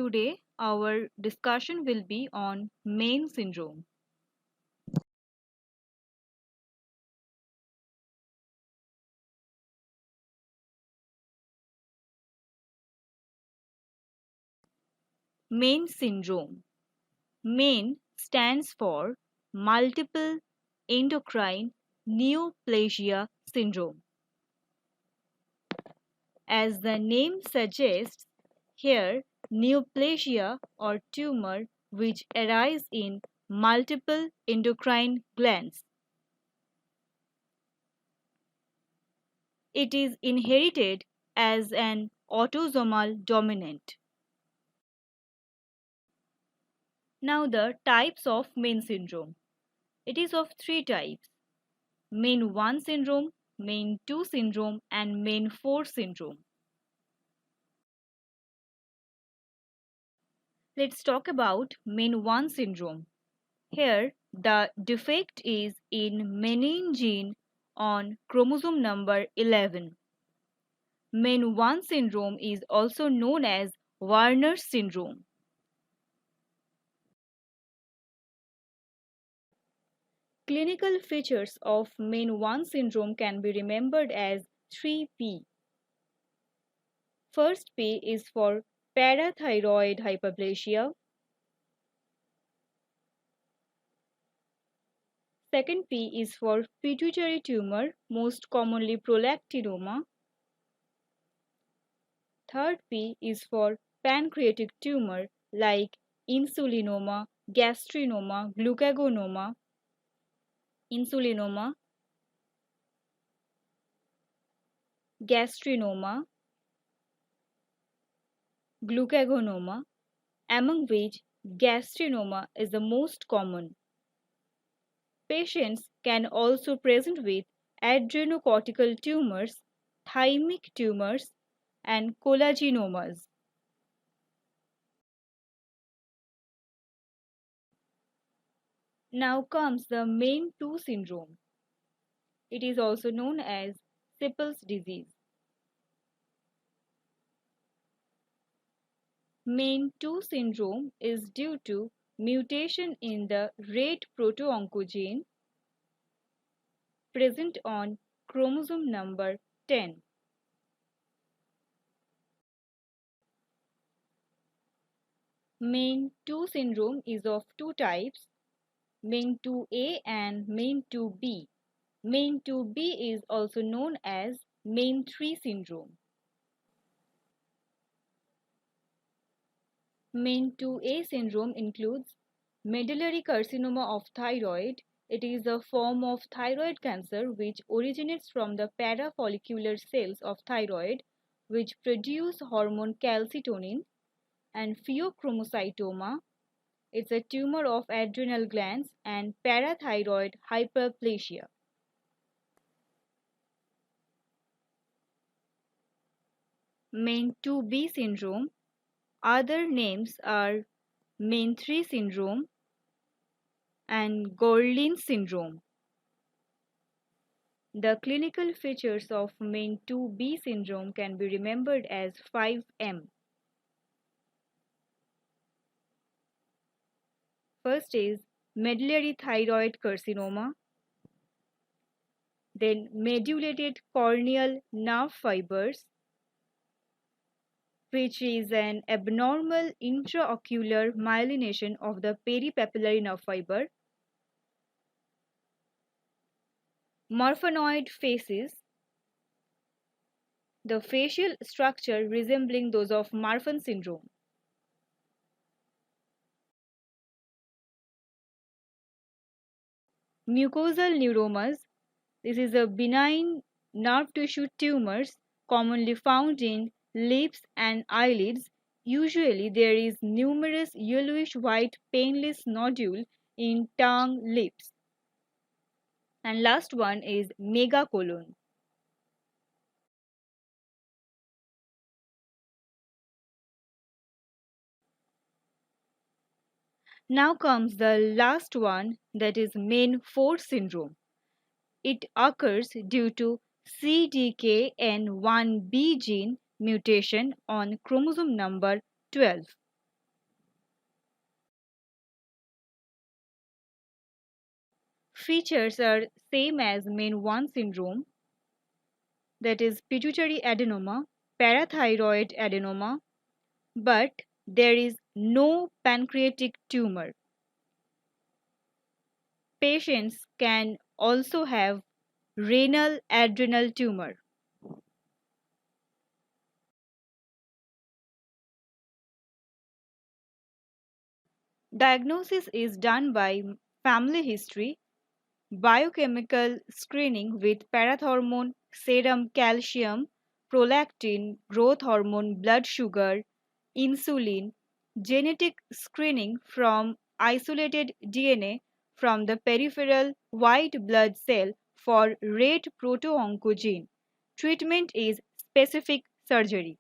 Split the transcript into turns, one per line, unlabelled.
Today, our discussion will be on Main syndrome. Main syndrome. Main stands for Multiple Endocrine Neoplasia Syndrome. As the name suggests, here neoplasia or tumor which arise in multiple endocrine glands. It is inherited as an autosomal dominant. Now the types of Main syndrome. It is of three types: Main 1 syndrome, Main 2 syndrome and Main 4 syndrome. Let's talk about Main 1 syndrome. Here the defect is in menin gene on chromosome number 11. Main 1 syndrome is also known as Werner's syndrome. Clinical features of Main 1 syndrome can be remembered as 3P. First P is for parathyroid hyperplasia. Second P is for pituitary tumor, most commonly prolactinoma. Third P is for pancreatic tumor like insulinoma, gastrinoma, glucagonoma, insulinoma, gastrinoma, glucagonoma, among which gastrinoma is the most common. Patients can also present with adrenocortical tumors, thymic tumors, and cholangiomas. Now comes the Main 2 syndrome. It is also known as Sippel's disease. Main 2 syndrome is due to mutation in the red proto-oncogene present on chromosome number 10. Main 2 syndrome is of two types, Main 2A and Main 2B. Main 2B is also known as Main 3 syndrome. Main 2A syndrome includes medullary carcinoma of thyroid. It is a form of thyroid cancer which originates from the parafollicular cells of thyroid which produce hormone calcitonin, and pheochromocytoma. It's a tumor of adrenal glands and parathyroid hyperplasia. Main 2B syndrome. Other names are Main 3 syndrome and Gorlin syndrome. The clinical features of Main 2B syndrome can be remembered as 5M. First is medullary thyroid carcinoma, then medullated corneal nerve fibers, which is an abnormal intraocular myelination of the peripapillary nerve fiber, Marfanoid faces, the facial structure resembling those of Marfan syndrome. Mucosal neuromas. This is a benign nerve tissue tumors commonly found in lips and eyelids. Usually there is numerous yellowish white painless nodule in tongue, lips. And last one is megacolon. Now comes the last one, that is Main 4 syndrome. It occurs due to CDKN1B gene mutation on chromosome number 12. Features are same as MEN 1 syndrome, that is pituitary adenoma, parathyroid adenoma, but there is no pancreatic tumor. Patients can also have renal adrenal tumor. Diagnosis is done by family history, biochemical screening with parathormone, serum calcium, prolactin, growth hormone, blood sugar, insulin, genetic screening from isolated DNA from the peripheral white blood cell for red proto-oncogene. Treatment is specific surgery.